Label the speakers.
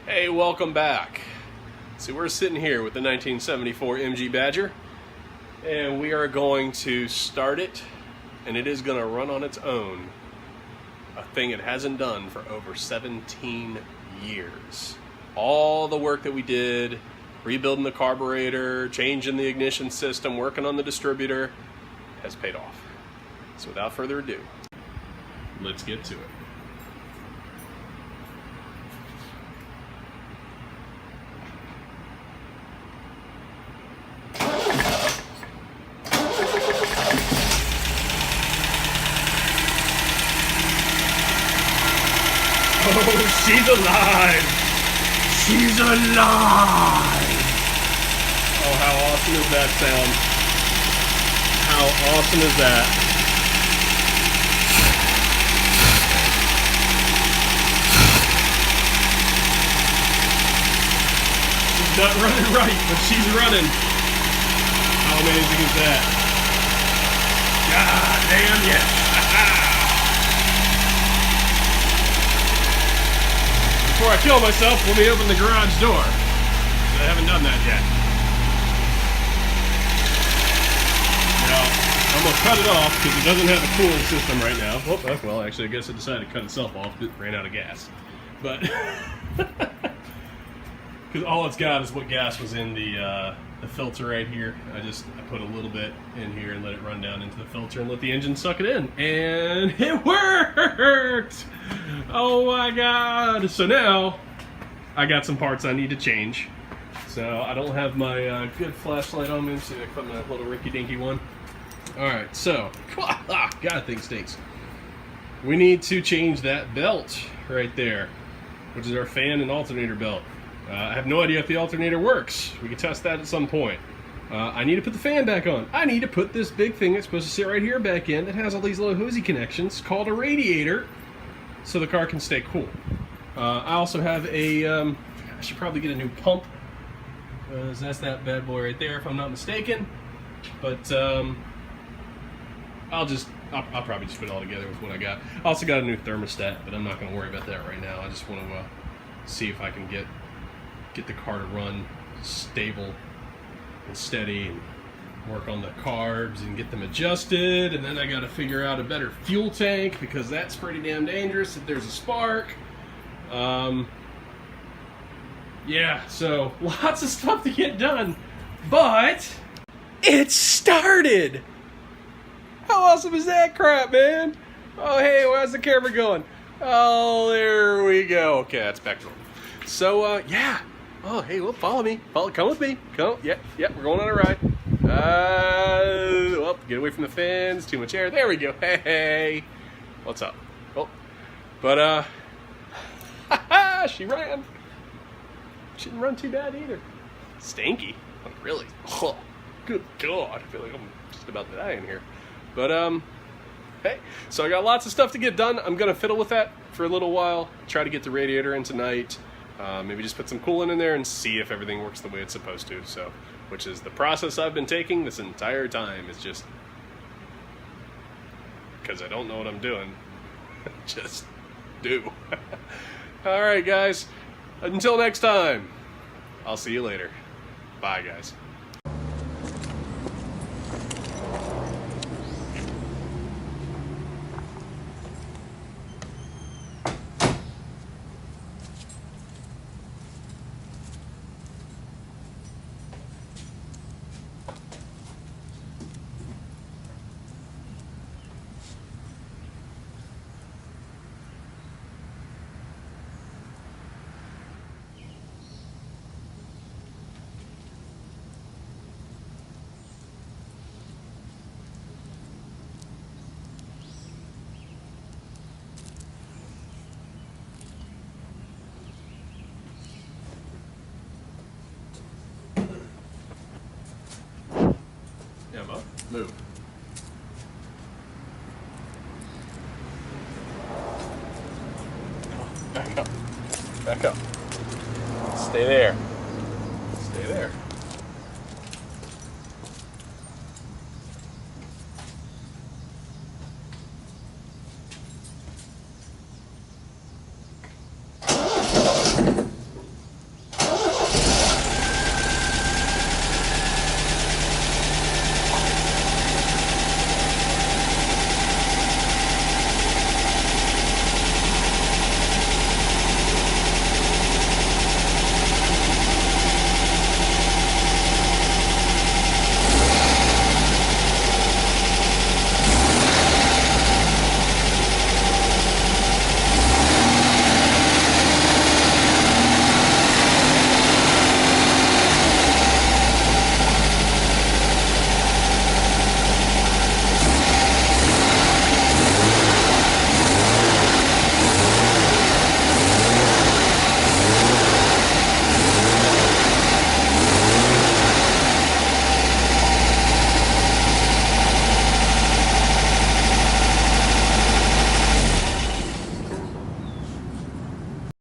Speaker 1: Hey, welcome back. So we're sitting here with the 1974 MG Badger, and we are going to start it, and it is going to run on its own, a thing it hasn't done for over 17 years. All the work that we did, rebuilding the carburetor, changing the ignition system, working on the distributor, has paid off. So without further ado, let's get to it. Oh, she's alive! She's alive! Oh, how awesome is that sound? How awesome is that? She's not running right, but she's running. How amazing is that? God damn yes! Before I kill myself, let me open the garage door. I haven't done that yet. Now, I'm going to cut it off because it doesn't have a cooling system right now. Oh, well, actually, I guess it decided to cut itself off. It ran out of gas. But, because all it's got is what gas was in the filter right here. I put a little bit in here and let it run down into the filter and let the engine suck it in. And it worked! Oh my god! So now, I got some parts I need to change. So I don't have my good flashlight on me, so I put my little rinky-dinky one. Alright, so, god, that thing stinks. We need to change that belt right there, which is our fan and alternator belt. I have no idea if the alternator works. We can test that at some point. I need to put the fan back on. I need to put this big thing that's supposed to sit right here back in that has all these little hosey connections called a radiator so the car can stay cool. I also have a, I should probably get a new pump. That's that bad boy right there if I'm not mistaken. But I'll probably just put it all together with what I got. I also got a new thermostat, but I'm not going to worry about that right now. I just want to see if I can get the car to run stable and steady and work on the carbs and get them adjusted. And then I got to figure out a better fuel tank because that's pretty damn dangerous if there's a spark. Yeah, so lots of stuff to get done, but it started. How awesome is that crap, man? Oh, hey, where's the camera going? Oh, there we go. Okay, that's back to normal. So, yeah. Oh, hey, well, follow me. Come with me. Come. Yep, we're going on a ride. Well, get away from the fins. Too much air. There we go. Hey. What's up? Oh. But, she ran. She didn't run too bad either. Stinky. Like, really? Oh, good God. I feel like I'm just about to die in here. But, hey, so I got lots of stuff to get done. I'm going to fiddle with that for a little while. Try to get the radiator in tonight. Maybe just put some coolant in there and see if everything works the way it's supposed to. So, which is the process I've been taking this entire time. Is just because I don't know what I'm doing. Just do. All right, guys. Until next time, I'll see you later. Bye, guys. Emma, move. Back up. Back up. Stay there. Stay there.